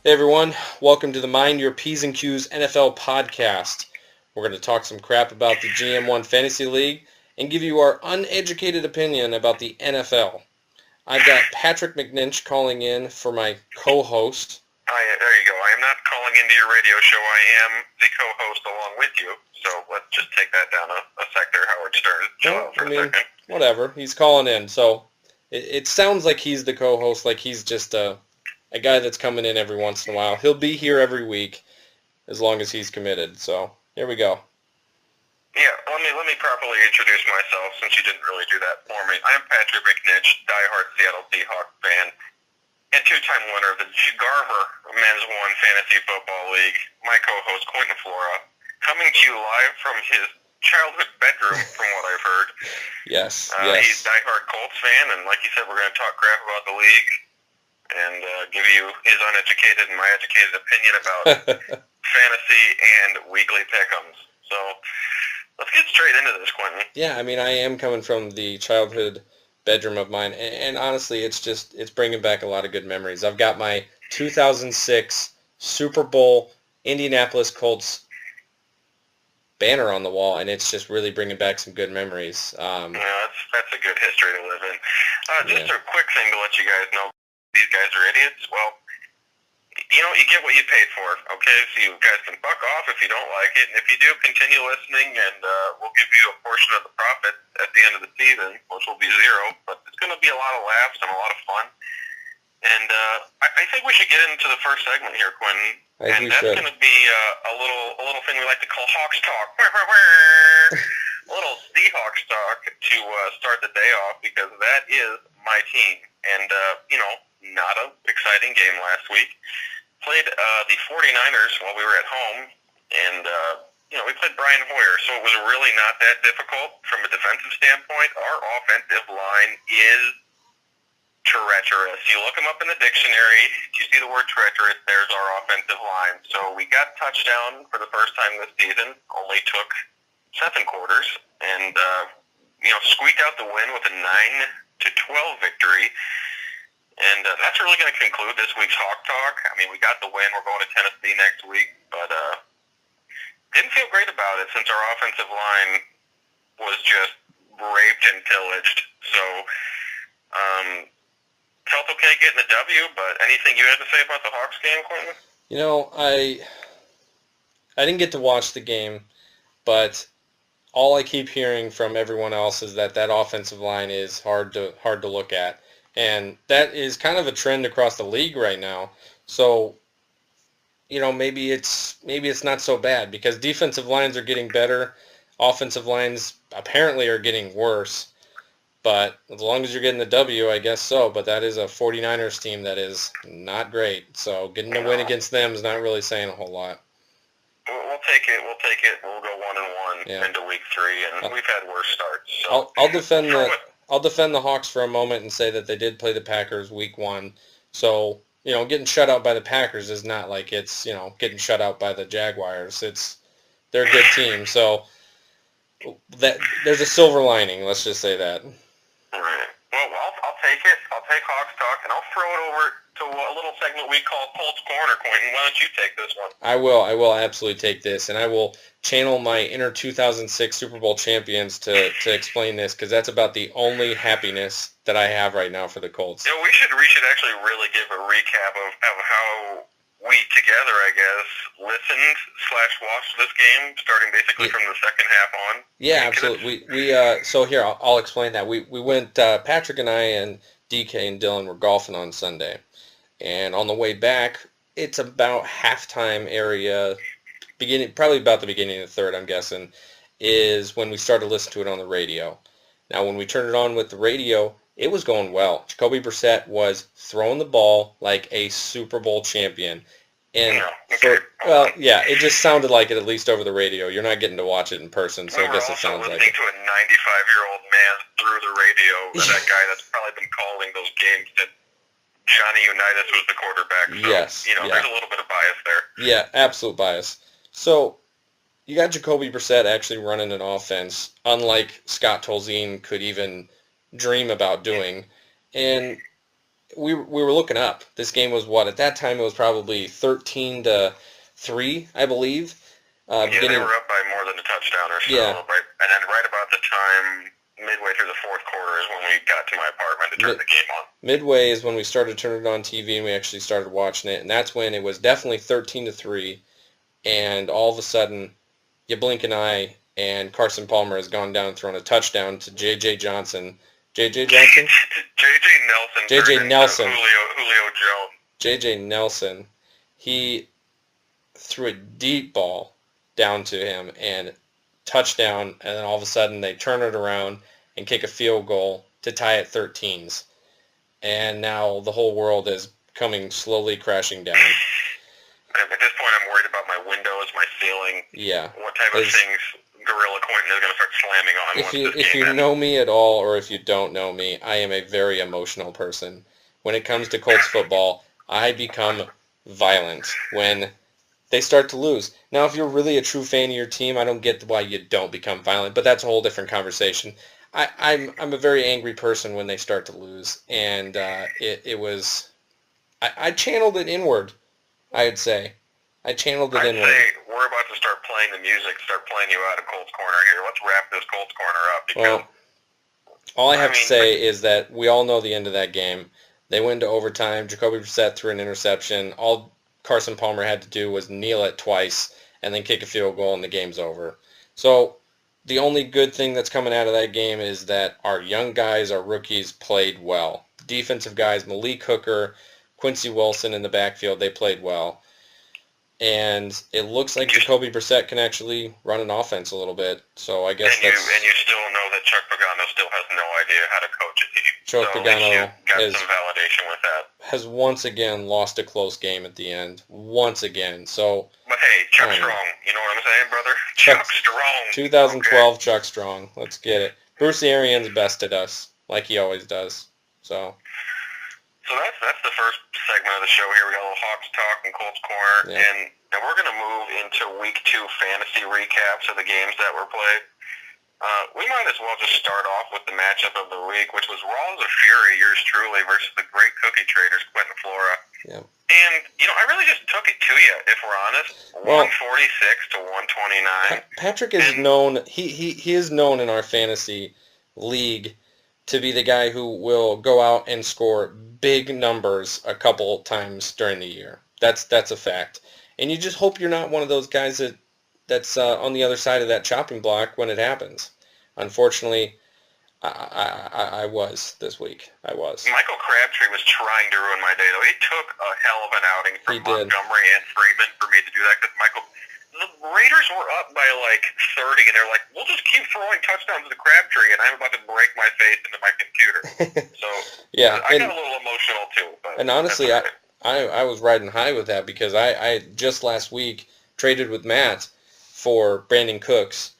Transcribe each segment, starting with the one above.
Hey everyone, welcome to the Mind Your P's and Q's NFL podcast. We're going to talk some crap about the GM1 Fantasy League and give you our uneducated opinion about the NFL. I've got Patrick McNinch calling in for my co-host. Hi, there you go. I am not calling into your radio show. I am the co-host along with you. So let's just take that down a sec there, Howard Stern. Chill out for a second. Whatever. He's calling in. So it sounds like he's the co-host, like he's just a guy that's coming in every once in a while. He'll be here every week as long as he's committed. So here we go. Yeah, let me properly introduce myself since you didn't really do that for me. I'm Patrick McNinch, diehard Seattle Seahawks fan, and two-time winner of the Garver Men's One Fantasy Football League. My co-host Quentin Flora, coming to you live from his childhood bedroom, from what I've heard. Yes. He's a diehard Colts fan, and like you said, we're going to talk crap about the league and give you his uneducated and my educated opinion about fantasy and weekly pick'ems. So let's get straight into this, Quentin. Yeah, I mean, I am coming from the childhood bedroom of mine, and honestly, it's bringing back a lot of good memories. I've got my 2006 Super Bowl Indianapolis Colts banner on the wall, and it's just really bringing back some good memories. That's a good history to live in. Just a quick thing to let you guys know, these guys are idiots. Well, you get what you paid for, okay? So you guys can fuck off if you don't like it, and if you do, continue listening, and we'll give you a portion of the profit at the end of the season, which will be zero, but it's going to be a lot of laughs and a lot of fun. And I think we should get into the first segment here, Quentin. And that's going to be a little thing we like to call Hawks Talk. A little Seahawks talk to start the day off, because that is my team. And, not an exciting game last week. Played the 49ers while we were at home, and, we played Brian Hoyer, so it was really not that difficult from a defensive standpoint. Our offensive line is treacherous. You look them up in the dictionary, you see the word treacherous, there's our offensive line. So we got touchdown for the first time this season, only took 7 quarters, and, squeaked out the win with a 9-12 victory. And that's really going to conclude this week's Hawk Talk. I mean, we got the win. We're going to Tennessee next week, but didn't feel great about it since our offensive line was just raped and pillaged. So felt okay getting the W, but anything you had to say about the Hawks game, Quentin? I didn't get to watch the game, but all I keep hearing from everyone else is that offensive line is hard to look at. And that is kind of a trend across the league right now. So, maybe it's not so bad, because defensive lines are getting better. Offensive lines apparently are getting worse. But as long as you're getting the W, I guess so. But that is a 49ers team that is not great. So getting a win against them is not really saying a whole lot. We'll take it. We'll go 1-1 into week 3, and we've had worse starts. So I'll defend the Hawks for a moment and say that they did play the Packers week 1. So, getting shut out by the Packers is not like it's, getting shut out by the Jaguars. They're a good team. So that there's a silver lining, let's just say that. All right. Well, I'll take it. I'll take Hawks Talk, and I'll throw it over to a little segment we call Colts Corner, Quentin. Why don't you take this one? I will absolutely take this, and I will channel my inner 2006 Super Bowl champions to explain this, because that's about the only happiness that I have right now for the Colts. Yeah, we should actually really give a recap of how we together, I guess, listened/watched this game, starting basically from the second half on. Yeah, absolutely. So here, I'll explain that. We went, Patrick and I and DK and Dylan were golfing on Sunday. And on the way back, it's about halftime area, probably about the beginning of the third, I'm guessing, is when we started listening to it on the radio. Now, when we turned it on with the radio, it was going well. Jacoby Brissett was throwing the ball like a Super Bowl champion. And it just sounded like it, at least over the radio. You're not getting to watch it in person, so I guess it sounds like it. Listening to a 95-year-old man through the radio, that guy that's probably been calling those games that Johnny Unitas was the quarterback. So, yes. There's a little bit of bias there. Yeah, absolute bias. So you got Jacoby Brissett actually running an offense, unlike Scott Tolzien could even dream about doing. And we were looking up. This game was what, at that time it was probably 13-3, I believe. Yeah, they were up by more than a touchdown or so. Yeah. Right, and then right about the time, midway through the fourth quarter, is when we got to my apartment to turn the game on. Midway is when we started turning it on TV and we actually started watching it, and that's when it was definitely 13-3, and all of a sudden, you blink an eye, and Carson Palmer has gone down and thrown a touchdown to J.J. Johnson. J.J. Johnson? J.J. Nelson. J.J. Nelson. Julio Jones. J.J. Nelson. He threw a deep ball down to him and touchdown, and then all of a sudden they turn it around and kick a field goal to tie at 13s. And now the whole world is coming slowly crashing down. At this point, I'm worried about my windows, my ceiling. Yeah. What type of things Gorilla Quentin is going to start slamming on. If you know me at all, or if you don't know me, I am a very emotional person. When it comes to Colts football, I become violent when they start to lose. Now, if you're really a true fan of your team, I don't get why you don't become violent, but that's a whole different conversation. I'm a very angry person when they start to lose, and it was I channeled it inward. I'd say I channeled it inward. I'd say we're about to start playing the music, start playing you out of Colts Corner here. Let's wrap this Colts Corner up. Well, all I have to say is that we all know the end of that game. They went to overtime. Jacoby Brissett threw an interception. All Carson Palmer had to do was kneel it twice and then kick a field goal, and the game's over. So the only good thing that's coming out of that game is that our young guys, our rookies, played well. Defensive guys, Malik Hooker, Quincy Wilson in the backfield, they played well. And it looks like Jacoby Brissett can actually run an offense a little bit. So I guess and you still know that Chuck Pagano still has no idea how to coach a team. Chuck Pagano got some validation with that. Has once again lost a close game at the end. Once again. So. But hey, Chuck Strong. You know what I'm saying, brother? Chuck Strong. 2012 okay. Chuck Strong. Let's get it. Bruce Arians bested us like he always does. So that's the first segment of the show here. We got a little Hawks talk and Colts Corner, yeah. and we're going to move into Week 2 fantasy recaps of the games that were played. We might as well just start off with the matchup of the week, which was Rollins of Fury, yours truly, versus the great cookie traders, Quentin Flora. Yeah. And, I really just took it to you, if we're honest. 146 to 129. Patrick is known, he is known in our fantasy league to be the guy who will go out and score big numbers a couple times during the year. That's a fact. And you just hope you're not one of those guys that's on the other side of that chopping block when it happens. Unfortunately, I was this week. I was. Michael Crabtree was trying to ruin my day, though. He took a hell of an outing from Montgomery and Freeman for me to do that, because the Raiders were up by like 30, and they're like, we'll just keep throwing touchdowns to Crabtree, and I'm about to break my face into my computer. So yeah, I got a little emotional too. But and honestly, I was riding high with that, because I just last week traded with Matt for Brandon Cooks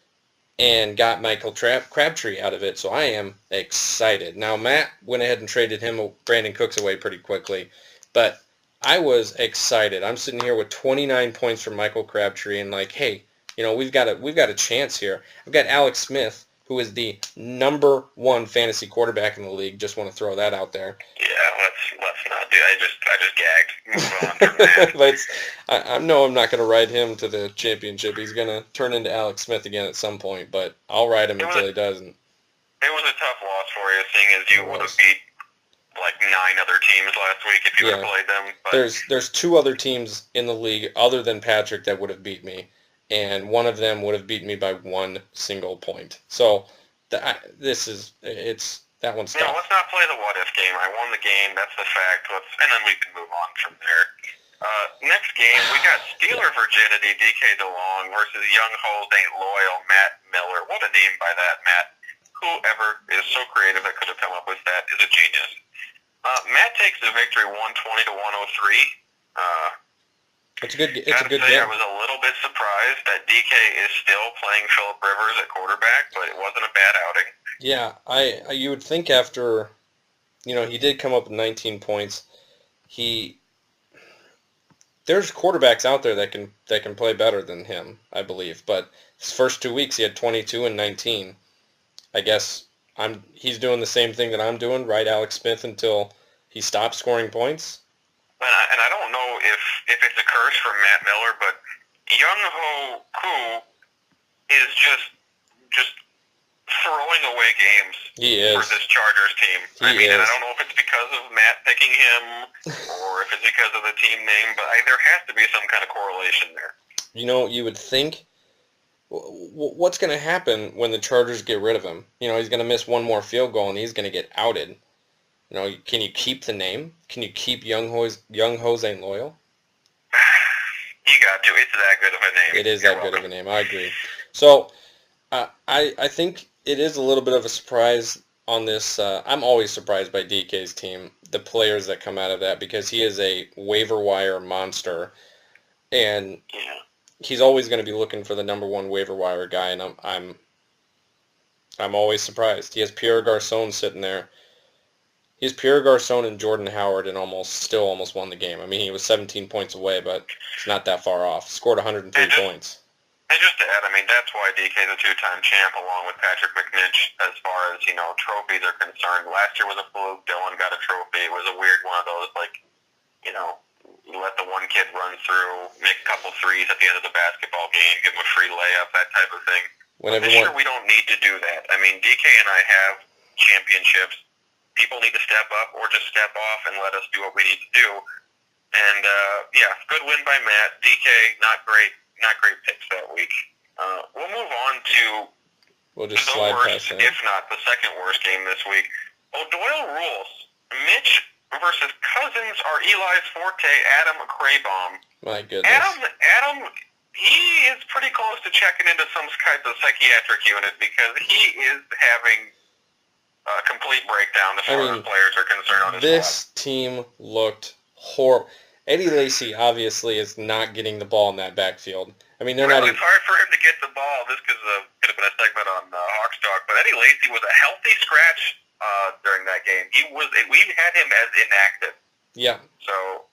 and got Michael Crabtree out of it, so I am excited. Now, Matt went ahead and traded Brandon Cooks away pretty quickly, but I was excited. I'm sitting here with 29 points from Michael Crabtree, and like, hey, we've got a chance here. I've got Alex Smith, who is the number 1 fantasy quarterback in the league. Just want to throw that out there. Yeah, let's not do. I just gagged. Move on from that. I know I'm not going to ride him to the championship. He's going to turn into Alex Smith again at some point, but I'll ride him until he doesn't. It was a tough loss for you, seeing as you would have beat like 9 other teams last week if you would have played them. But there's 2 other teams in the league other than Patrick that would have beat me, and one of them would have beaten me by 1 single point. So that one's tough. Let's not play the what-if game. I won the game. That's the fact. And then we can move on from there. Next game, we got Steeler Virginity, DK DeLong, versus Young Hoes Ain't Loyal, Matt Miller. What a name by that, Matt. Whoever is so creative that could have come up with that is a genius. Matt takes the victory 120 to 103. It's a good game. I was a little bit surprised that DK is still playing Phillip Rivers at quarterback, but it wasn't a bad outing. Yeah, you would think after, he did come up with 19 points. There's quarterbacks out there that can play better than him, I believe. But his first 2 weeks, he had 22 and 19. I guess he's doing the same thing that I'm doing, right, Alex Smith, until He stopped scoring points. And I don't know if it's a curse from Matt Miller, but Young Ho Koo is just throwing away games for this Chargers team. And I don't know if it's because of Matt picking him or if it's because of the team name, but there has to be some kind of correlation there. You know, you would think, what's going to happen when the Chargers get rid of him? You know, he's going to miss one more field goal and he's going to get outed. You know, can you keep the name? Can you keep Young Ho's Ain't Loyal? You got to. It's that good of a name. It is that good of a name. I agree. So, I think it is a little bit of a surprise on this. I'm always surprised by DK's team, the players that come out of that, because he is a waiver wire monster, and he's always going to be looking for the number one waiver wire guy, and I'm always surprised. He has Pierre Garçon sitting there. He's Pierre Garçon and Jordan Howard and still almost won the game. I mean, he was 17 points away, but it's not that far off. Scored 103 points. And just to add, I mean, that's why DK's a two-time champ along with Patrick McNinch as far as, trophies are concerned. Last year was a fluke. Dylan got a trophy. It was a weird one of those, you let the one kid run through, make a couple threes at the end of the basketball game, give him a free layup, that type of thing. This year we don't need to do that. I mean, DK and I have championships. People need to step up or just step off and let us do what we need to do. And, good win by Matt. DK, not great picks that week. We'll move on to the worst, if not the second worst game this week. O'Doyle rules. Mitch versus Cousins are Eli's forte, Adam Krabaum. My goodness. Adam, he is pretty close to checking into some type of psychiatric unit because he is having a complete breakdown as far as players are concerned on his This team looked horrible. Eddie Lacy obviously is not getting the ball in that backfield. I mean, it's hard for him to get the ball. This could have been a segment on Hawks Talk, but Eddie Lacy was a healthy scratch during that game. We had him as inactive. Yeah. So.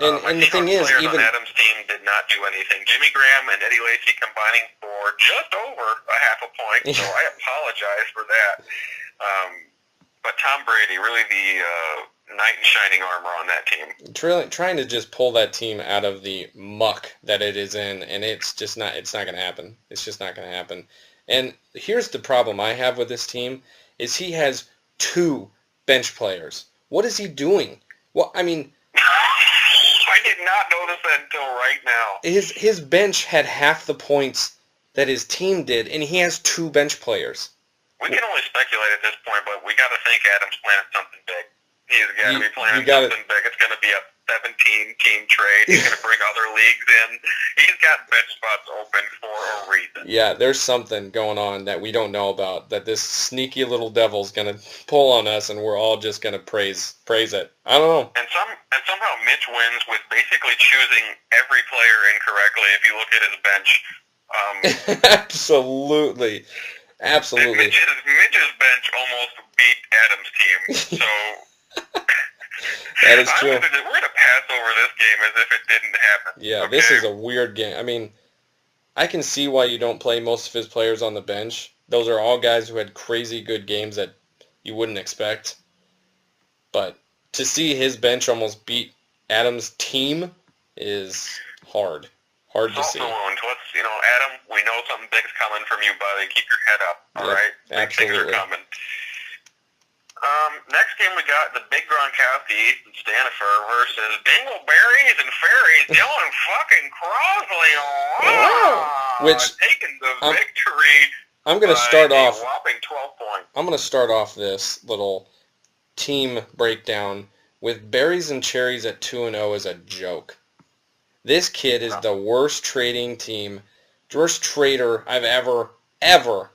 And the thing is, even on Adam's team did not do anything. Jimmy Graham and Eddie Lacy combining for just over a half a point, so I apologize for that. But Tom Brady, really the knight in shining armor on that team. Trying to just pull that team out of the muck that it is in, and it's not going to happen. It's just not going to happen. And here's the problem I have with this team, is he has 2 bench players. What is he doing? Well, I mean... I did not notice that until right now. His bench had half the points that his team did, and he has 2 bench players. We can only speculate at this point, but we got to think Adam's planning something big. He's got to be planning something big. It's going to be a 17-team trade. He's going to bring other leagues in. He's got bench spots open for a reason. Yeah, there's something going on that we don't know about, that this sneaky little devil's going to pull on us, and we're all just going to praise it. I don't know. And somehow Mitch wins with basically choosing every player incorrectly if you look at his bench. Absolutely. Mitch's bench almost beat Adam's team, so... That is true. We're going to pass over this game as if it didn't happen. Yeah, okay? This is a weird game. I mean, I can see why you don't play most of his players on the bench. Those are all guys who had crazy good games that you wouldn't expect. But to see his bench almost beat Adam's team is hard. Hard to see. Adam, we know something big's coming from you, buddy. Keep your head up, all right? Absolutely. Things are coming. Next game we got the big Gronkowski, Ethan Stanifer versus Dingleberries and Fairies, Dylan fucking Crosley. Taking the victory. I'm going to start off. A whopping 12 points. I'm going to start off this little team breakdown with Berries and Cherries at 2-0 as a joke. This kid is the worst worst trader I've ever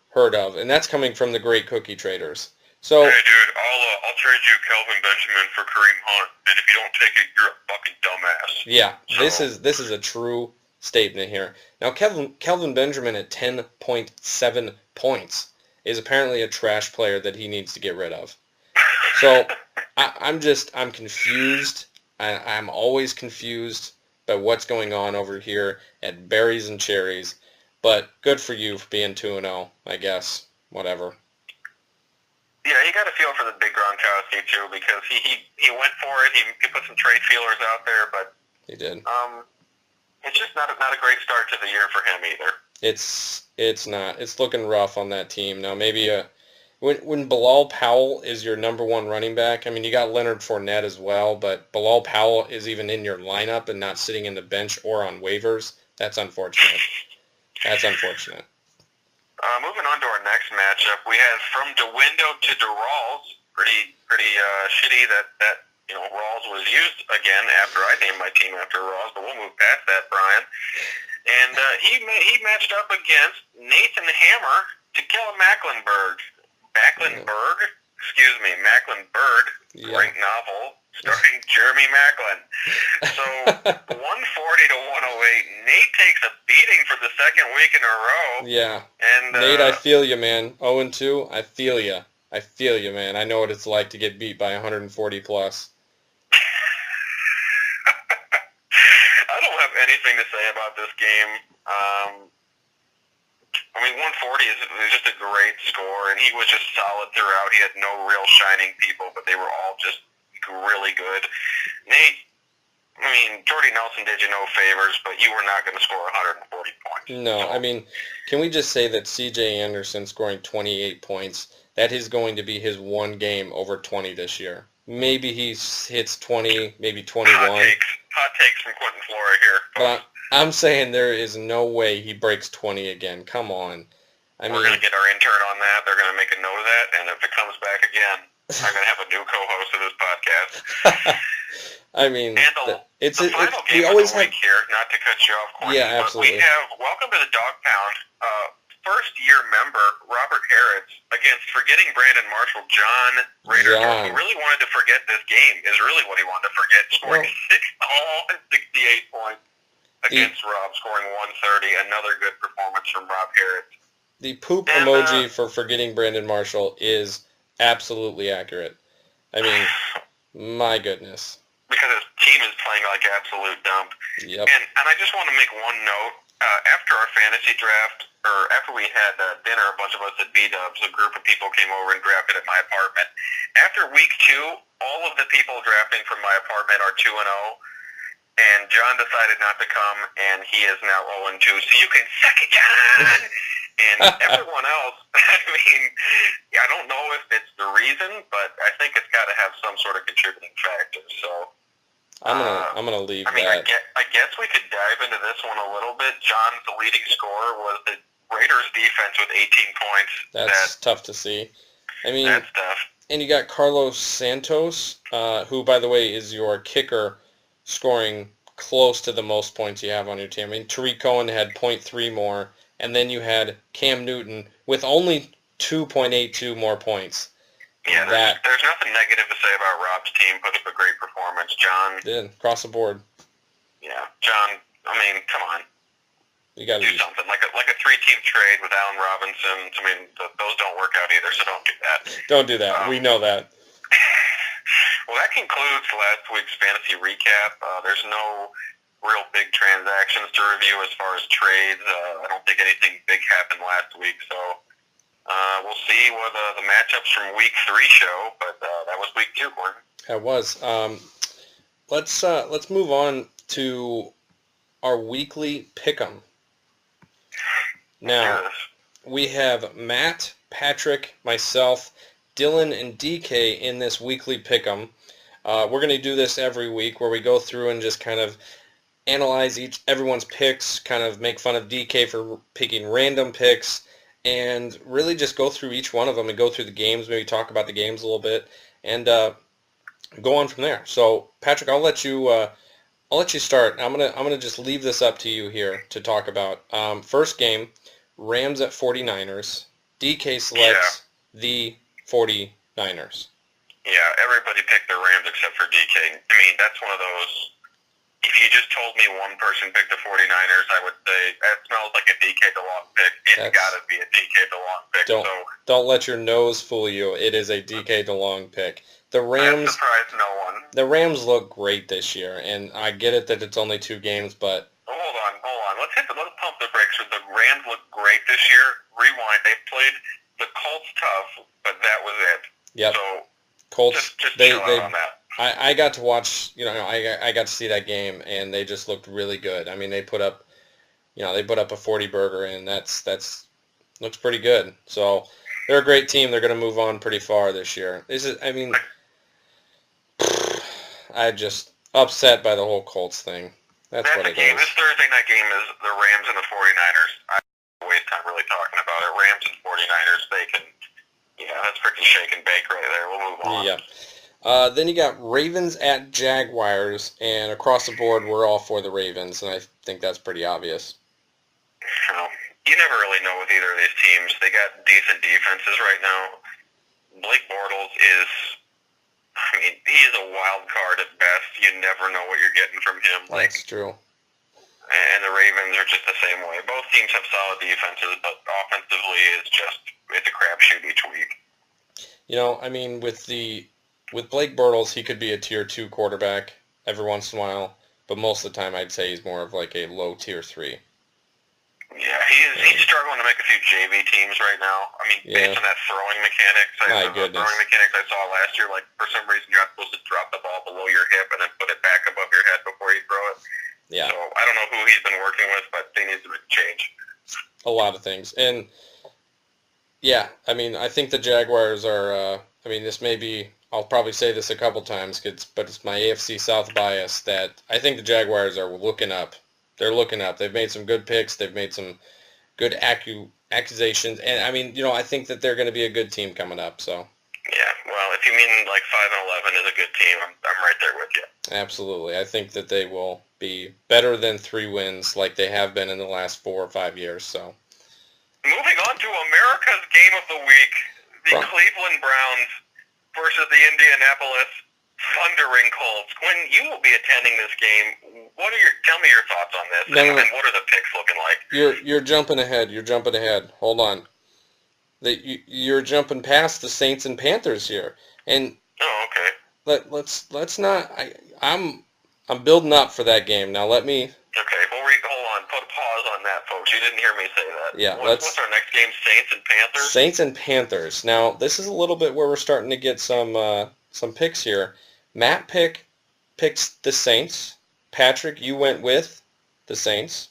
heard of, and that's coming from the great cookie traders. So, hey, dude, I'll trade you Kelvin Benjamin for Kareem Hunt, and if you don't take it, you're a fucking dumbass. Yeah, so. This is a true statement here. Now, Kelvin Benjamin at 10.7 points is apparently a trash player that he needs to get rid of. So, I'm confused. I'm always confused by what's going on over here at Berries and Cherries. But good for you for being 2-0, I guess. Whatever. Yeah, you got to feel for the big Gronkowski too, because he went for it. He put some trade feelers out there, but He did. It's just not a great start to the year for him either. It's not. It's looking rough on that team now. Maybe when Bilal Powell is your number one running back. I mean, you got Leonard Fournette as well, but Bilal Powell is even in your lineup and not sitting in the bench or on waivers. That's unfortunate. That's unfortunate. Moving on to our next matchup, we have from DeWindo to DeRalls. Pretty shitty that Rawls was used again after I named my team after Rawls, but we'll move past that, Brian. And he matched up against Nathan Hammer to kill a Mecklenburg. Yeah. Great novel starring Jeremy Macklin. So 140 to 108. Nate takes a beating for the second week in a row. Yeah. And Nate, I feel you, man. 0-2, I feel you. I feel you, man. I know what it's like to get beat by 140 plus. I don't have anything to say about this game. I mean, 140 is just a great score, and he was just solid throughout. He had no real shining people, but they were all just really good. Nate, I mean, Jordy Nelson did you no favors, but you were not going to score 140 points. No, I mean, can we just say that C.J. Anderson scoring 28 points, that is going to be his one game over 20 this year. Maybe he hits 20, maybe 21. Hot takes from Quentin Flora here. But I'm saying there is no way he breaks 20 again. Come on. We're going to get our intern on that. They're going to make a note of that, and if it comes back again, I'm going to have a new co-host of this podcast. I mean, the final game of the week here, not to cut you off, Quentin, yeah, absolutely. But we have Welcome to the Dog Pound, first-year member Robert Harris against forgetting Brandon Marshall, John Rader, who really wanted to forget this game, is really what he wanted to forget, scoring 68 points against Rob, scoring 130. Another good performance from Rob Harris. The poop emoji for forgetting Brandon Marshall is absolutely accurate. I mean, my goodness. Because his team is playing like absolute dump. Yep. And I just want to make one note. After our fantasy draft, or after we had dinner, a bunch of us at B-Dubs, a group of people came over and drafted at my apartment. After week 2, all of the people drafting from my apartment are 2-0. And John decided not to come, and he is now 0-2. So you can suck it, John! And everyone else, I mean, I don't know if it's the reason, but I think it's got to have some sort of contributing factor. So I'm gonna leave that. I guess we could dive into this one a little bit. John's leading scorer was the Raiders defense with 18 points. That's tough to see. I mean, that's tough. And you got Carlos Santos, who, by the way, is your kicker, scoring close to the most points you have on your team. I mean, Tariq Cohen had 0.3 more, and then you had Cam Newton with only 2.82 more points. Yeah, there's nothing negative to say about Rob's team. Put up a great performance. John did across the board. Yeah, John. I mean, come on. You got to do something like a 3-team trade with Allen Robinson. I mean, those don't work out either, so don't do that. Don't do that. We know that. Well, that concludes last week's fantasy recap. There's no real big transactions to review as far as trades. I don't think anything big happened last week, so we'll see what the matchups from week 3 show. But that was week 2, Gordon. That was. Let's move on to our weekly pick'em. Now we have Matt, Patrick, myself, Dylan, and DK in this weekly pick'em. We're going to do this every week where we go through and just kind of analyze everyone's picks, kind of make fun of DK for picking random picks, and really just go through each one of them and go through the games, maybe talk about the games a little bit, and go on from there. So, Patrick, I'll let you start. I'm gonna just leave this up to you here to talk about. First game, Rams at 49ers. DK selects the 49ers. Yeah, everybody picked the Rams except for DK. I mean, that's one of those, if you just told me one person picked the 49ers, I would say, that smells like a DK DeLong pick. It's got to be a DK DeLong pick. Don't let your nose fool you. It is a DK DeLong pick. The Rams, that surprised no one. The Rams look great this year, and I get it that it's only 2 games, but... Hold on. Let's pump the brakes. The Rams look great this year. Rewind. They played the Colts tough, but that was it. Yep. So Colts. just They chill out on that. I got to watch. I got to see that game, and they just looked really good. I mean, they put up a 40 burger, and that's looks pretty good. So they're a great team. They're going to move on pretty far this year. I mean, I just upset by the whole Colts thing. That's what it game. is. This Thursday night game is the Rams and the 49ers. I don't waste time really talking about it. Rams and 49ers, that's freaking shake and bake right there. We'll move on. Yeah. Then you got Ravens at Jaguars, and across the board, we're all for the Ravens, and I think that's pretty obvious. You never really know with either of these teams. They got decent defenses right now. Blake Bortles he is a wild card at best. You never know what you're getting from him. That's true. And the Ravens are just the same way. Both teams have solid defenses, but offensively, it's a crapshoot each week. With Blake Bortles, he could be a tier 2 quarterback every once in a while, but most of the time I'd say he's more of like a low tier 3. Yeah, he's struggling to make a few JV teams right now. Based on that throwing mechanics, the throwing mechanics I saw last year, like for some reason you're not supposed to drop the ball below your hip and then put it back above your head before you throw it. Yeah. So I don't know who he's been working with, but they need to change. A lot of things. And yeah, I think the Jaguars are, this may be, I'll probably say this a couple times, but it's my AFC South bias that I think the Jaguars are looking up. They're looking up. They've made some good picks. They've made some good accusations. And, I think that they're going to be a good team coming up. So. Yeah, well, if you mean like 5-11 is a good team, I'm right there with you. Absolutely. I think that they will be better than 3 wins like they have been in the last 4 or 5 years. So. Moving on to America's Game of the Week, the Cleveland Browns versus the Indianapolis Thundering Colts. Quinn, you will be attending this game. Tell me your thoughts on this, and what are the picks looking like? You're jumping ahead. You're jumping ahead. Hold on. You're jumping past the Saints and Panthers here, and okay. Let's not. I'm building up for that game. Now let me. Okay, well, hold on. Put a pause on that, folks. You didn't hear me say that. Yeah, what's our next game? Saints and Panthers. Saints and Panthers. Now this is a little bit where we're starting to get some picks here. Matt picks the Saints. Patrick, you went with the Saints.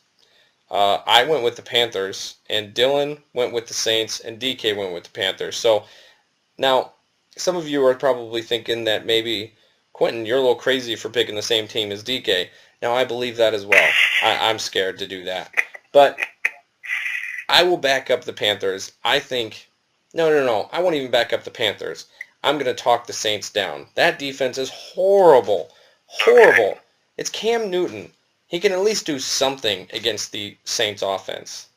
I went with the Panthers, and Dylan went with the Saints, and DK went with the Panthers. So now some of you are probably thinking that maybe, Quentin, you're a little crazy for picking the same team as DK. Now, I believe that as well. I'm scared to do that. But I will back up the Panthers. I think, no. I won't even back up the Panthers. I'm going to talk the Saints down. That defense is horrible. Horrible. It's Cam Newton. He can at least do something against the Saints offense.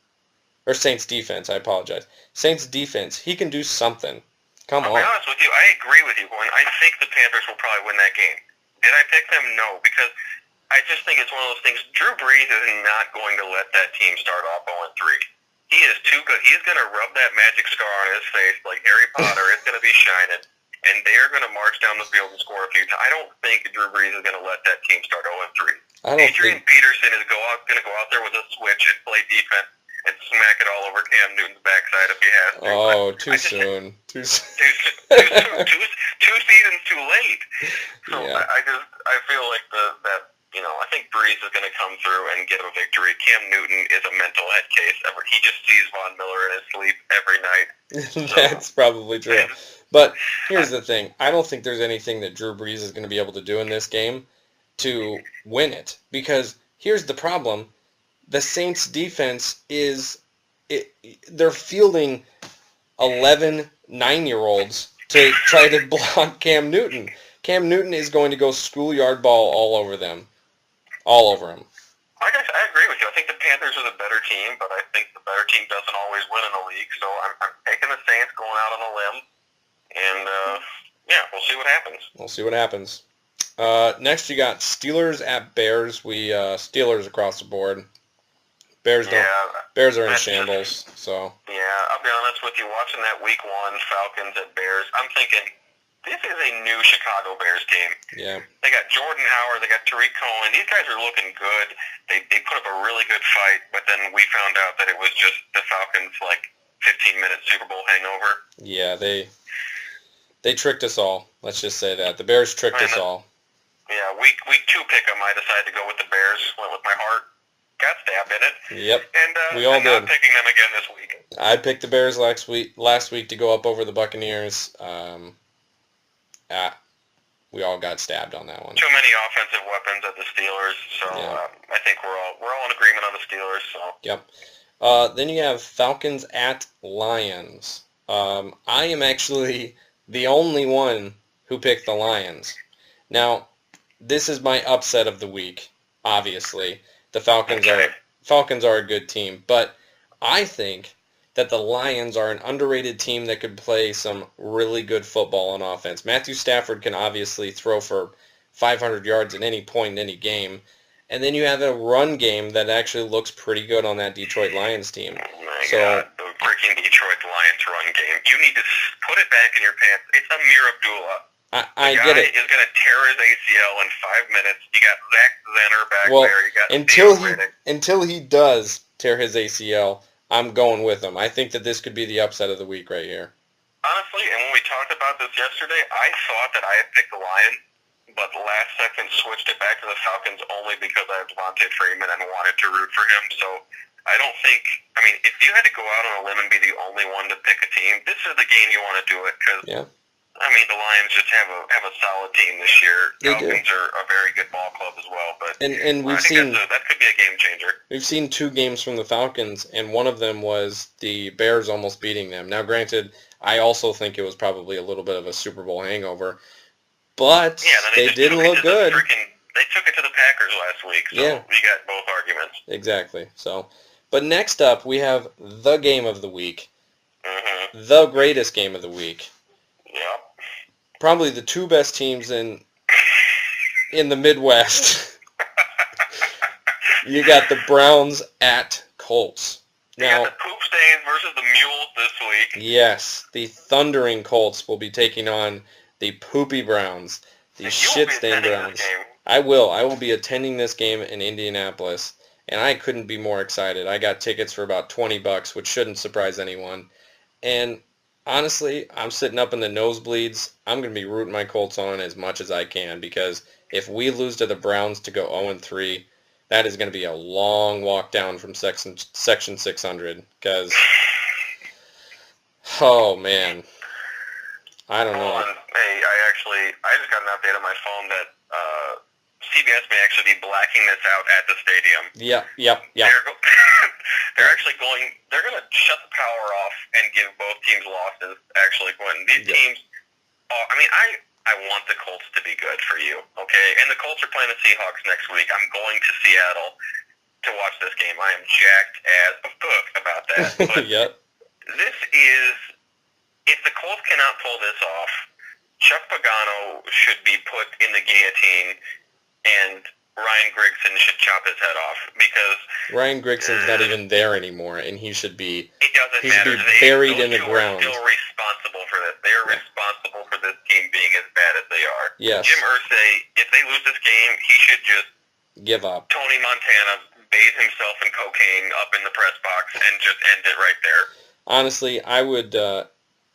Or Saints defense, I apologize. Saints defense. He can do something. Come on. I'll be honest with you, I agree with you, Glenn. I think the Panthers will probably win that game. Did I pick them? No, because I just think it's one of those things. Drew Brees is not going to let that team start off 0-3. He is too good. He's going to rub that magic scar on his face like Harry Potter. It's going to be shining, and they're going to march down the field and score a few times. I don't think Drew Brees is going to let that team start 0-3. Adrian Peterson is going to go out there with a switch and play defense and smack it all over Cam Newton's backside if he has to. Oh, too soon. Too soon. Two seasons too late. So yeah. I feel like I think Brees is going to come through and get a victory. Cam Newton is a mental head case. He just sees Von Miller in his sleep every night. That's probably true. But here's the thing. I don't think there's anything that Drew Brees is going to be able to do in this game to win it. Because here's the problem. The Saints defense they're fielding 11 9-year-olds to try to block Cam Newton. Cam Newton is going to go schoolyard ball all over them. All over him. I agree with you. I think the Panthers are the better team, but I think the better team doesn't always win in the league. So I'm taking the Saints, going out on a limb. And, we'll see what happens. We'll see what happens. Next, you got Steelers at Bears. Steelers across the board. Bears are in shambles. So. Yeah, I'll be honest with you. Watching that Week 1 Falcons at Bears, I'm thinking, this is a new Chicago Bears team. Yeah. They got Jordan Howard. They got Tariq Cohen. These guys are looking good. They put up a really good fight, but then we found out that it was just the Falcons' 15-minute Super Bowl hangover. Yeah, They tricked us all. Let's just say that. The Bears tricked us all. Yeah, week 2 pick 'em, I decided to go with the Bears. Went with my heart. Got stabbed in it. Yep. And we all I'm did. not picking them again this week. I picked the Bears last week to go up over the Buccaneers. We all got stabbed on that one. Too many offensive weapons at the Steelers, so Yeah. I think we're all in agreement on the Steelers. So. Yep. Then you have Falcons at Lions. I am actually the only one who picked the Lions. Now, this is my upset of the week. Obviously, the Falcons are a good team, but I think that the Lions are an underrated team that could play some really good football on offense. Matthew Stafford can obviously throw for 500 yards at any point in any game. And then you have a run game that actually looks pretty good on that Detroit Lions team. Oh my God, the freaking Detroit Lions run game. You need to put it back in your pants. It's Amir Abdullah. I get it. The guy is going to tear his ACL in 5 minutes. You got Zach Zenner back there. You got until he does tear his ACL, I'm going with him. I think that this could be the upset of the week right here. Honestly, and when we talked about this yesterday, I thought that I had picked the Lions, but last second switched it back to the Falcons only because I have Devontae Freeman and wanted to root for him. So I don't think, I mean, if you had to go out on a limb and be the only one to pick a team, this is the game you want to do it because, I mean, the Lions just have a solid team this year. Falcons are a very good ball club as well, but and I think that could be a game changer. We've seen 2 games from the Falcons, and one of them was the Bears almost beating them. Now, granted, I also think it was probably a little bit of a Super Bowl hangover, but they didn't look good. They took it to the Packers last week, so you got both arguments. Exactly. So, but next up, we have the game of the week, Mm-hmm. the greatest game of the week. Yep. Probably the 2 best teams in the Midwest. You got the Browns at Colts. Now, you got the Poop Stains versus the Mules this week. Yes, the Thundering Colts will be taking on the Poopy Browns, the shit-stained Browns. I will be attending this game in Indianapolis, and I couldn't be more excited. I got tickets for about $20, which shouldn't surprise anyone. And honestly, I'm sitting up in the nosebleeds. I'm going to be rooting my Colts on as much as I can because if we lose to the Browns to go 0-3, that is going to be a long walk down from section 600 because, oh man, I don't know. Hey, I just got an update on my phone that CBS may actually be blacking this out at the stadium. Yep. They're actually they're going to shut the power off and give both teams losses, actually, Quentin. These teams, I mean, I want the Colts to be good for you, okay? And the Colts are playing the Seahawks next week. I'm going to Seattle to watch this game. I am jacked as a fuck about that. But this is, if the Colts cannot pull this off, Chuck Pagano should be put in the guillotine and Ryan Grigson should chop his head off because Ryan Grigson's not even there anymore, and he should be. It doesn't matter. Should be buried in the ground. They're still responsible for this. They are responsible for this team being as bad as they are. Yes. Jim Irsay, if they lose this game, he should just give up. Tony Montana bathe himself in cocaine up in the press box and just end it right there. Honestly, I would.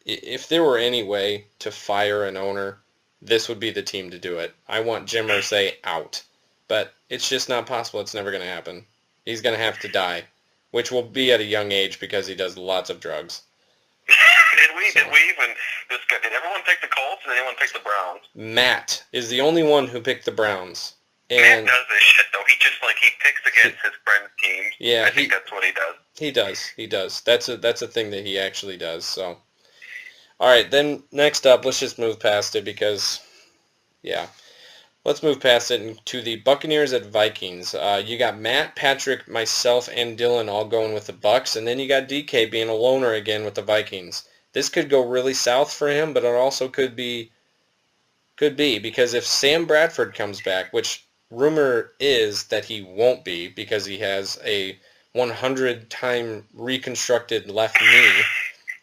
If there were any way to fire an owner, this would be the team to do it. I want Jim Irsay out. But it's just not possible. It's never going to happen. He's going to have to die, which will be at a young age because he does lots of drugs. Did everyone pick the Colts or did anyone pick the Browns? Matt is the only one who picked the Browns. And Matt does this shit, though. He picks against his friends' teams. Yeah, I think that's what he does. He does. That's a thing that he actually does. So, all right, then next up, let's just move past it because, let's move past it to the Buccaneers at Vikings. You got Matt, Patrick, myself, and Dylan all going with the Bucs, and then you got DK being a loner again with the Vikings. This could go really south for him, but it also could be because if Sam Bradford comes back, which rumor is that he won't be because he has a 100-time reconstructed left knee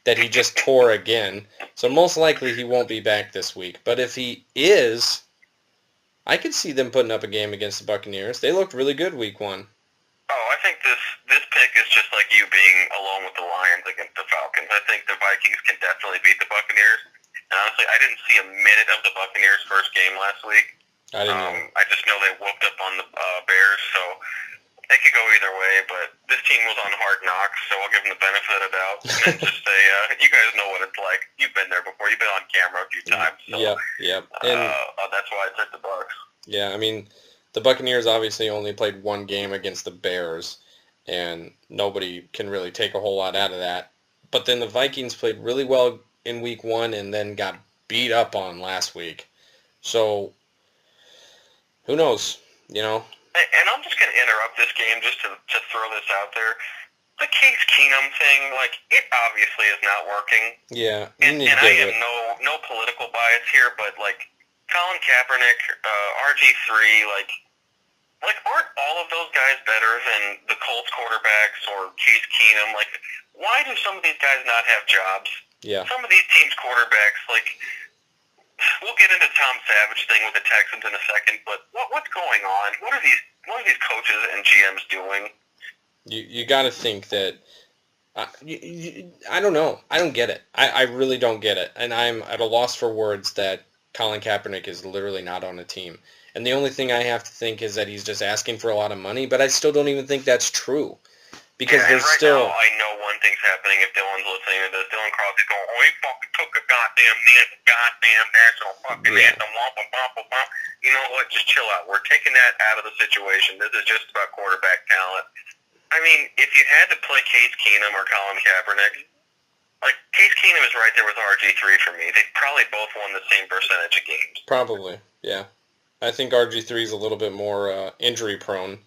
that he just tore again. So most likely he won't be back this week. But if he is, I could see them putting up a game against the Buccaneers. They looked really good week 1. Oh, I think this pick is just like you being alone with the Lions against the Falcons. I think the Vikings can definitely beat the Buccaneers. And honestly, I didn't see a minute of the Buccaneers' first game last week. I didn't know. I just know they whooped up on the Bears, so it could go either way. But this team was on Hard Knocks, so I'll give them the benefit of the doubt and just say, you guys know what it's like. You've been there before. You've been on camera a few times. So, Yep. And that's why I took the Bucs. Yeah, I mean, the Buccaneers obviously only played one game against the Bears, and nobody can really take a whole lot out of that. But then the Vikings played really well in week 1 and then got beat up on last week. So, who knows, you know? And I'm just going to interrupt this game just to throw this out there. The Case Keenum thing, like, it obviously is not working. Yeah, and I have no political bias here, but, like, Colin Kaepernick, RG3, like aren't all of those guys better than the Colts quarterbacks or Case Keenum? Like, why do some of these guys not have jobs? Yeah. Some of these teams' quarterbacks, like, we'll get into Tom Savage thing with the Texans in a second, but what's going on? What are these coaches and GMs doing? You got to think that. I don't know. I don't get it. I really don't get it, and I'm at a loss for words that Colin Kaepernick is literally not on a team. And the only thing I have to think is that he's just asking for a lot of money, but I still don't even think that's true. Because there's now, I know one thing's happening if Dylan's listening to this. Dylan Crosby's going, he fucking took a goddamn national fucking anthem, womp, womp, womp. You know what? Just chill out. We're taking that out of the situation. This is just about quarterback talent. I mean, if you had to play Case Keenum or Colin Kaepernick, like, Case Keenum is right there with RG3 for me. They probably both won the same percentage of games. Probably, yeah. I think RG3 is a little bit more injury prone,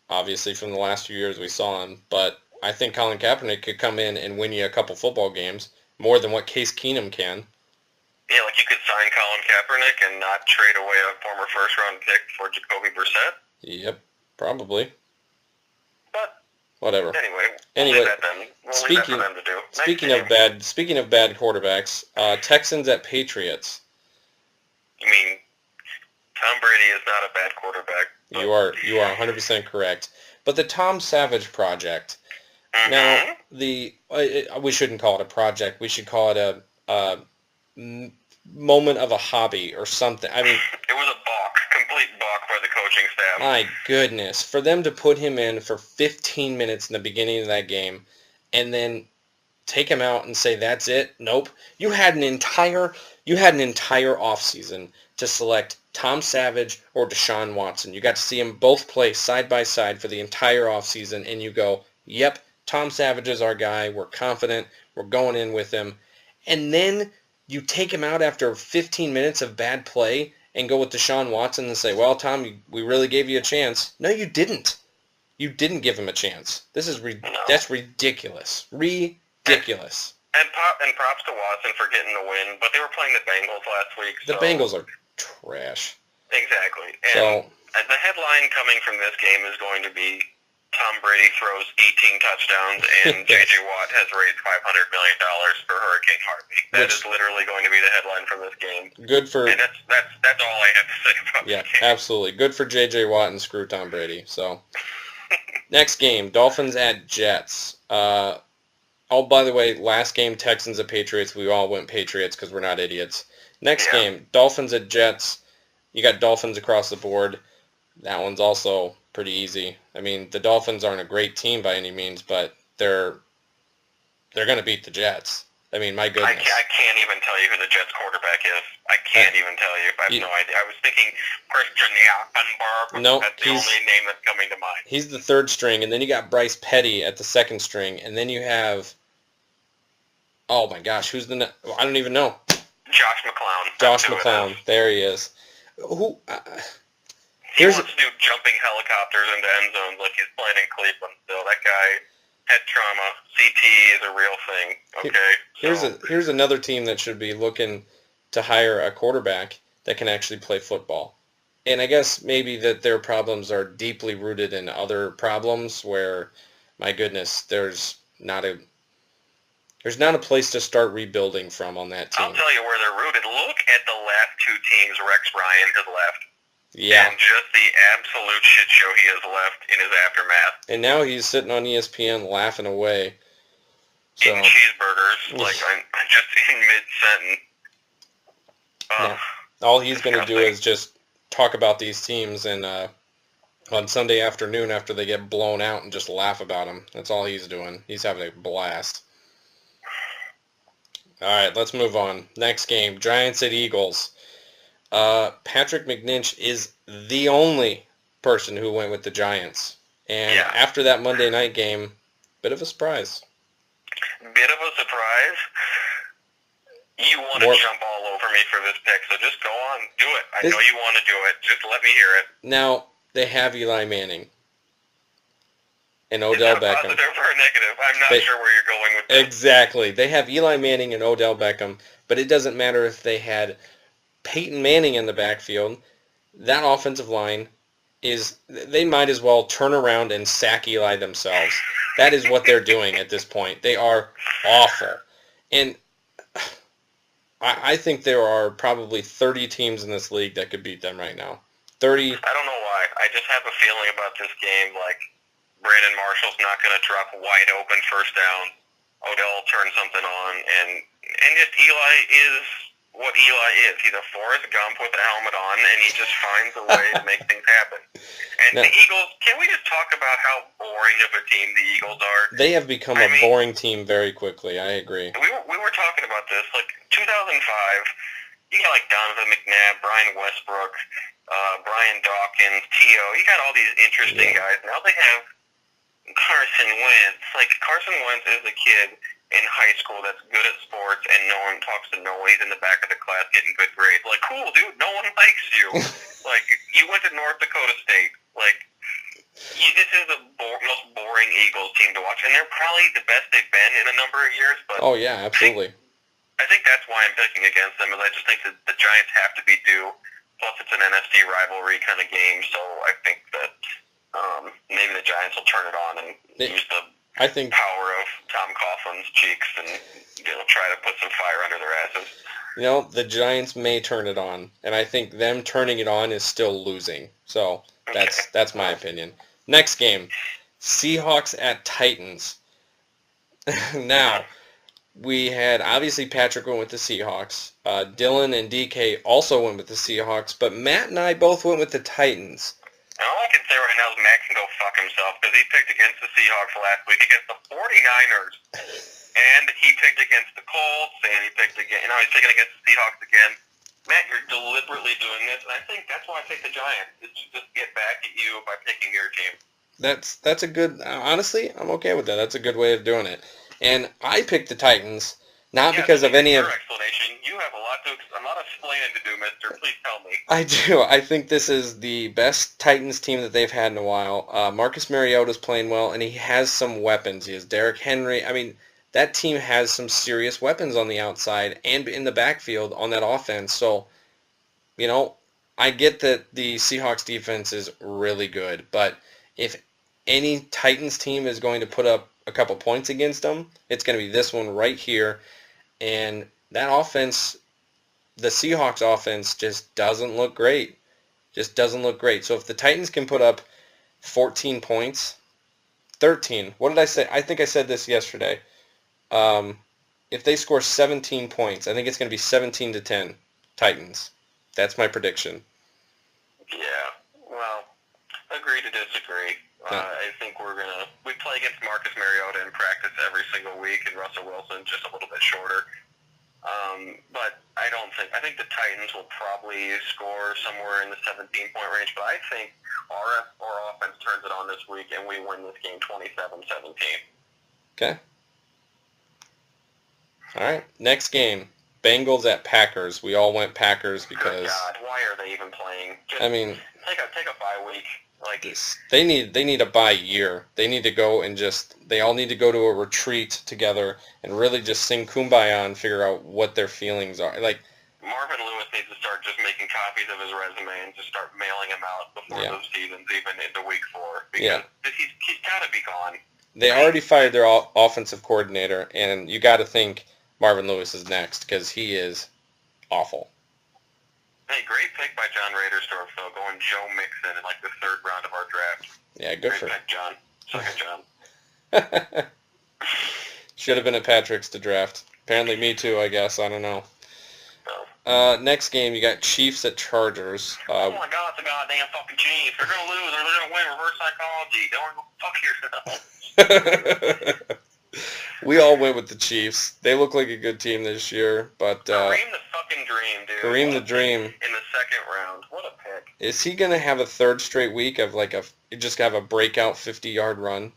obviously, from the last few years we saw him. But I think Colin Kaepernick could come in and win you a couple football games, more than what Case Keenum can. Yeah, like you could sign Colin Kaepernick and not trade away a former first-round pick for Jacoby Brissett? Yep, probably. But whatever. Anyway, leave that then. Leave that for them to do. Speaking of bad quarterbacks, Texans at Patriots. You mean Tom Brady is not a bad quarterback? You are 100% correct. But the Tom Savage project. Mm-hmm. Now we shouldn't call it a project. We should call it a moment of a hobby or something. I mean, it was a complete balk by the coaching staff. My goodness, for them to put him in for 15 minutes in the beginning of that game, and then take him out and say that's it. Nope. You had an entire offseason to select Tom Savage or Deshaun Watson. You got to see them both play side by side for the entire offseason, and you go, yep, Tom Savage is our guy. We're confident. We're going in with him. And then you take him out after 15 minutes of bad play and go with Deshaun Watson and say, well, Tom, we really gave you a chance. No, you didn't. You didn't give him a chance. That's ridiculous. Ridiculous. And props to Watson for getting the win, but they were playing the Bengals last week. The Bengals are trash. Exactly. And the headline coming from this game is going to be Tom Brady throws 18 touchdowns and J.J. Watt has raised $500 million for Hurricane Harvey. That is literally going to be the headline from this game. And that's all I have to say about this game. Absolutely. Good for J.J. Watt and screw Tom Brady. So, next game, Dolphins at Jets. By the way, last game, Texans at Patriots. We all went Patriots because we're not idiots. Next game, Dolphins at Jets. You got Dolphins across the board. That one's also pretty easy. I mean, the Dolphins aren't a great team by any means, but they're going to beat the Jets. I mean, my goodness. I can't even tell you who the Jets quarterback is. I can't even tell you. I have no idea. I was thinking Christian Hackenberg. No, that's the only name that's coming to mind. He's the third string, and then you got Bryce Petty at the second string, and then you have, oh my gosh, I don't even know. Josh McClown. Josh McClown. There he is. He wants to do jumping helicopters into end zones like he's playing in Cleveland still. That guy had trauma. CT is a real thing. Okay. Here's another team that should be looking to hire a quarterback that can actually play football. And I guess maybe that their problems are deeply rooted in other problems where, my goodness, there's not a place to start rebuilding from on that team. I'll tell you where they're rooted. Look at the last two teams Rex Ryan has left. Yeah. And just the absolute shit show he has left in his aftermath. And now he's sitting on ESPN laughing away. Eating cheeseburgers, like I'm just in mid-sentence. No. All he's going to do is just talk about these teams and on Sunday afternoon after they get blown out and just laugh about them. That's all he's doing. He's having a blast. All right, let's move on. Next game, Giants at Eagles. Patrick McNinch is the only person who went with the Giants. And after that Monday night game, bit of a surprise. Bit of a surprise? You want to jump all over me for this pick, so just go on, do it. I know you want to do it. Just let me hear it. Now, they have Eli Manning and Odell Beckham. Positive or a negative? I'm not sure where you're going with this. Exactly. They have Eli Manning and Odell Beckham, but it doesn't matter if they had Peyton Manning in the backfield. That offensive line they might as well turn around and sack Eli themselves. That is what they're doing at this point. They are awful. And I think there are probably 30 teams in this league that could beat them right now. 30. I don't know why. I just have a feeling about this game, like Brandon Marshall's not going to drop wide open first down. Odell will turn something on, and just Eli is what Eli is. He's a Forrest Gump with a helmet on, and he just finds a way to make things happen. And the Eagles, can we just talk about how boring of a team the Eagles are? They have become a boring team very quickly. I agree. We were talking about this. Like, 2005, you got like Donovan McNabb, Brian Westbrook, Brian Dawkins, T.O. You got all these interesting guys. Now they have Carson Wentz. Like, Carson Wentz is a kid in high school that's good at sports and no one talks to no one. He's in the back of the class getting good grades. Like, cool, dude. No one likes you. Like, you went to North Dakota State. Like, this is the most boring Eagles team to watch. And they're probably the best they've been in a number of years. But oh, yeah, absolutely. I think that's why I'm picking against them, is I just think that the Giants have to be due. Plus, it's an NFC rivalry kind of game, so I think that maybe the Giants will turn it on and use the power of Tom Coughlin's cheeks and try to put some fire under their asses. The Giants may turn it on, and I think them turning it on is still losing. So that's my opinion. Next game, Seahawks at Titans. Now, we had, obviously, Patrick went with the Seahawks. Dylan and DK also went with the Seahawks, but Matt and I both went with the Titans. And all I can say right now is Matt can go fuck himself, because he picked against the Seahawks last week, against the 49ers, and he picked against the Colts, and he's picking against the Seahawks again. Matt, you're deliberately doing this, and I think that's why I picked the Giants, is to just get back at you by picking your team. That's a good, honestly, I'm okay with that. That's a good way of doing it. And I picked the Titans, not because of any of... Your explanation. You have a lot of explaining to do, mister. Please tell me. I do. I think this is the best Titans team that they've had in a while. Marcus Mariota's playing well, and he has some weapons. He has Derrick Henry. I mean, that team has some serious weapons on the outside and in the backfield on that offense. So, I get that the Seahawks defense is really good, but if any Titans team is going to put up a couple points against them, it's going to be this one right here. And that offense, the Seahawks offense, just doesn't look great. So if the Titans can put up 14 points, 13, what did I say? I think I said this yesterday. If they score 17 points, I think it's going to be 17-10 Titans. That's my prediction. Yeah, well, agree to disagree. I think we play against Marcus Mariota in practice every single week, and Russell Wilson just a little bit shorter. But I think the Titans will probably score somewhere in the 17-point range, but I think our offense turns it on this week, and we win this game 27-17. Okay. All right, next game, Bengals at Packers. We all went Packers because... Good God, why are they even playing? Take a bye week. They need a bye year. They need to go and they all need to go to a retreat together and really just sing Kumbaya and figure out what their feelings are. Like, Marvin Lewis needs to start just making copies of his resume and just start mailing them out before the season's even into week 4. Because he's got to be gone. They already fired their offensive coordinator, and you got to think Marvin Lewis is next because he is awful. Hey, great pick by John Raderstorff, though, going Joe Mixon in the 3rd round of our draft. Yeah, good great for pick, John. Second, John. Should have been at Patrick's to draft. Apparently me too, I guess. I don't know. Well, Next game, you got Chiefs at Chargers. Oh my God, it's the goddamn fucking Chiefs. They're gonna lose or they're gonna win. Reverse psychology. Don't go fuck yourself. We all went with the Chiefs. They look like a good team this year, but Kareem the fucking dream, dude. Kareem the dream in the second round. What a pick. Is he gonna have a third straight week of like just have a breakout 50-yard run?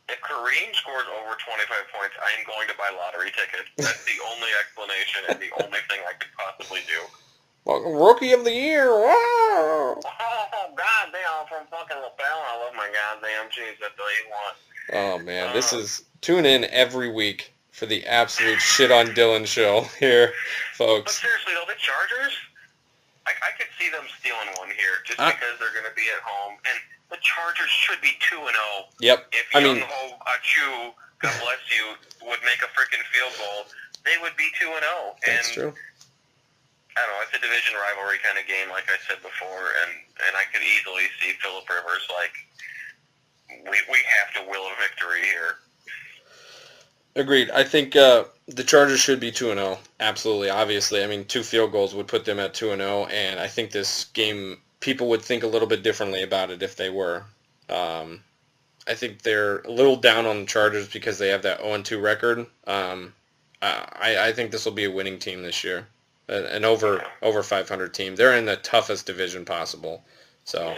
If Kareem scores over 25 points, I am going to buy lottery tickets. That's the only explanation and the only thing I could possibly do. Well, Rookie of the Year! Wow! Oh, goddamn, from fucking lapel. I love my goddamn Chiefs. That's all you want. Oh, man. Tune in every week for the absolute shit on Dylan show here, folks. But seriously, though, the Chargers, I could see them stealing one here just because they're going to be at home. And the Chargers should be 2-0. Yep. If Young-Ho Achu, God bless you, would make a freaking field goal, they would be 2-0. That's true. I don't know, it's a division rivalry kind of game, like I said before, and I could easily see Phillip Rivers, like, we have to will a victory here. Agreed. I think the Chargers should be 2-0. Absolutely. Obviously. I mean, 2 field goals would put them at 2-0, and I think this game, people would think a little bit differently about it if they were. I think they're a little down on the Chargers because they have that 0-2 record. I think this will be a winning team this year. An over 500 team. They're in the toughest division possible. So,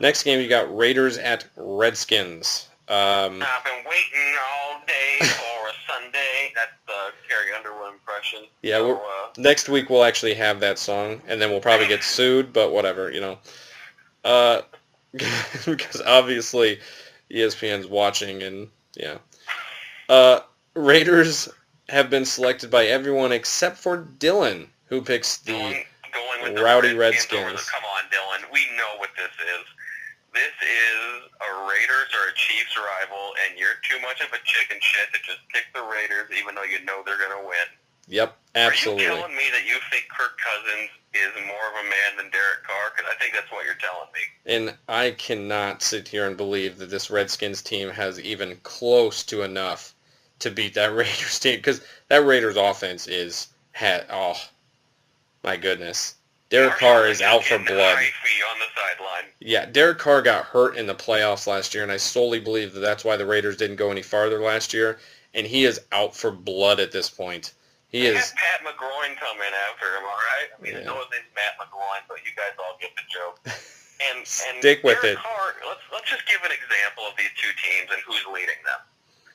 Next game you got Raiders at Redskins. I've been waiting all day for a Sunday. That's the Carrie Underwood impression. Yeah, so, next week we'll actually have that song, and then we'll probably get sued, but whatever, because obviously ESPN's watching, and Raiders have been selected by everyone except for Dylan, who picks the going with Rowdy the Redskins. Come on, Dylan. We know what this is. This is a Raiders or a Chiefs rival, and you're too much of a chicken shit to just pick the Raiders even though you know they're going to win. Yep, absolutely. Are you telling me that you think Kirk Cousins is more of a man than Derek Carr? Because I think that's what you're telling me. And I cannot sit here and believe that this Redskins team has even close to enough to beat that Raiders team, because that Raiders offense oh my goodness. Derek Carr is out for blood. On the sideline. Yeah, Derek Carr got hurt in the playoffs last year, and I solely believe that that's why the Raiders didn't go any farther last year, and he is out for blood at this point. He is. Had Pat McGroin come in after him, all right? I mean, I know his name's Matt McGroin, but you guys all get the joke. And Stick with Derek it. Carr, let's just give an example of these two teams and who's leading them.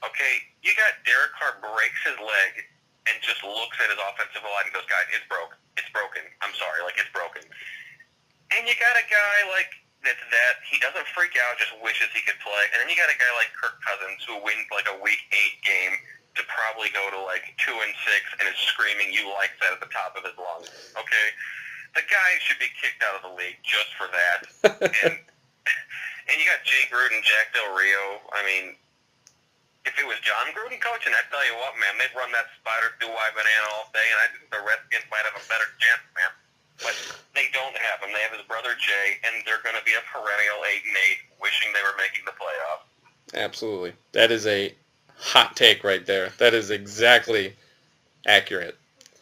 Okay, you got Derek Carr breaks his leg and just looks at his offensive line and goes, guys, it's broken. It's broken. I'm sorry, it's broken. And you got a guy like he doesn't freak out, just wishes he could play. And then you got a guy like Kirk Cousins who wins like a Week 8 game to probably go to like 2-6 and is screaming "you like that" at the top of his lungs. Okay, the guy should be kicked out of the league just for that. and you got Jay Gruden, Jack Del Rio. I mean, if it was John Gruden coaching, I tell you what, man, they'd run that spider through Y banana all day, and I think the Redskins might have a better chance, man. But they don't have him. They have his brother Jay, and they're going to be a perennial 8-8, wishing they were making the playoffs. Absolutely. That is a hot take right there. That is exactly accurate.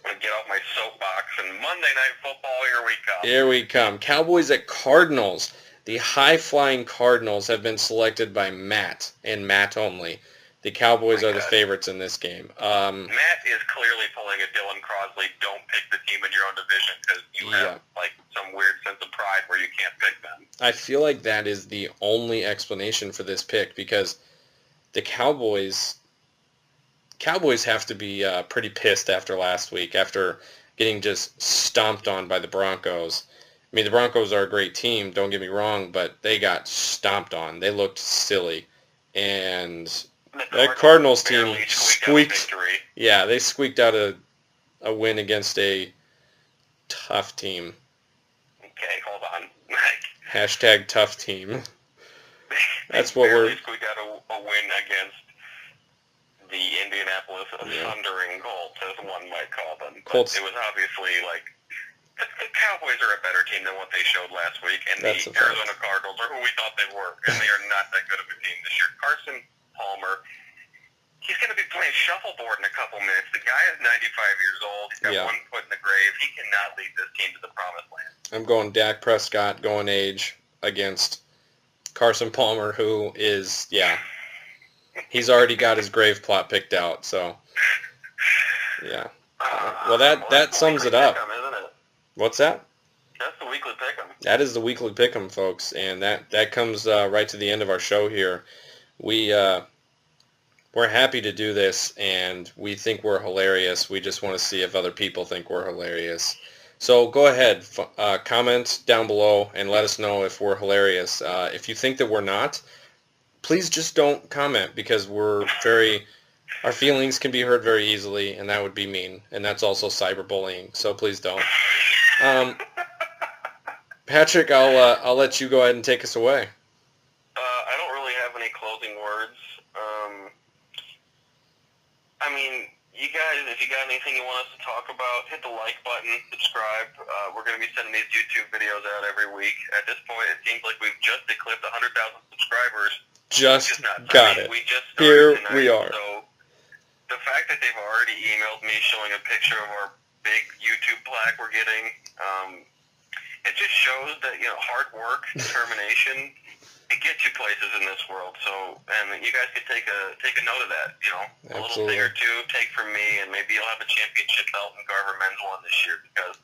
I'm going to get off my soapbox, and Monday Night Football, here we come. Here we come. Cowboys at Cardinals. The high-flying Cardinals have been selected by Matt, and Matt only. The Cowboys are the favorites in this game. Matt is clearly pulling a Dylan Crosley, don't pick the team in your own division because you have like some weird sense of pride where you can't pick them. I feel like that is the only explanation for this pick, because the Cowboys have to be pretty pissed after last week, after getting just stomped on by the Broncos. I mean, the Broncos are a great team, don't get me wrong, but they got stomped on. They looked silly. And that Cardinals team squeaked. Yeah, they squeaked out a win against a tough team. Okay, hold on. Hashtag tough team. That's what we're. Squeaked out a win against the Indianapolis Thundering Colts, as one might call them. But it was obviously like the Cowboys are a better team than what they showed last week, and the Arizona Cardinals are who we thought they were, and they are not that good of a team this year. Carson Palmer, he's going to be playing shuffleboard in a couple minutes. The guy is 95 years old. He's got one foot in the grave. He he cannot lead this team to the promised land. I'm going Dak Prescott going age against Carson Palmer, who is, he's already got his grave plot picked out. So, yeah. Well, that sums it up. Pick'em, isn't it? What's that? That's the weekly pick'em. That is the weekly pick'em, folks, and that comes right to the end of our show here. We're happy to do this, and we think we're hilarious. We just want to see if other people think we're hilarious. So go ahead, comment down below, and let us know if we're hilarious. If you think that we're not, please just don't comment, because our feelings can be hurt very easily, and that would be mean, and that's also cyberbullying. So please don't. Patrick, I'll let you go ahead and take us away. I don't really have any closing words. I mean, you guys, if you got anything you want us to talk about, hit the like button, subscribe. We're going to be sending these YouTube videos out every week. At this point, it seems like we've just eclipsed 100,000 subscribers. Just got it. We just Here tonight, we are. So the fact that they've already emailed me showing a picture of our big YouTube plaque we're getting, it just shows that, hard work, determination, it gets you places in this world. So, and you guys could take a note of that, a little thing or two, take from me, and maybe you'll have a championship belt in Garver Men's One this year, because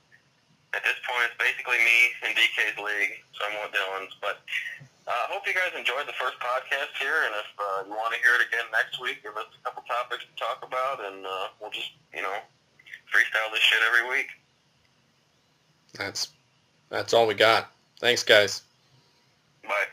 at this point it's basically me in DK's league, somewhat Dylan's. But hope you guys enjoyed the first podcast here, and if you want to hear it again next week, give us a couple topics to talk about, and we'll just, freestyle this shit every week. That's all we got. Thanks, guys. Bye.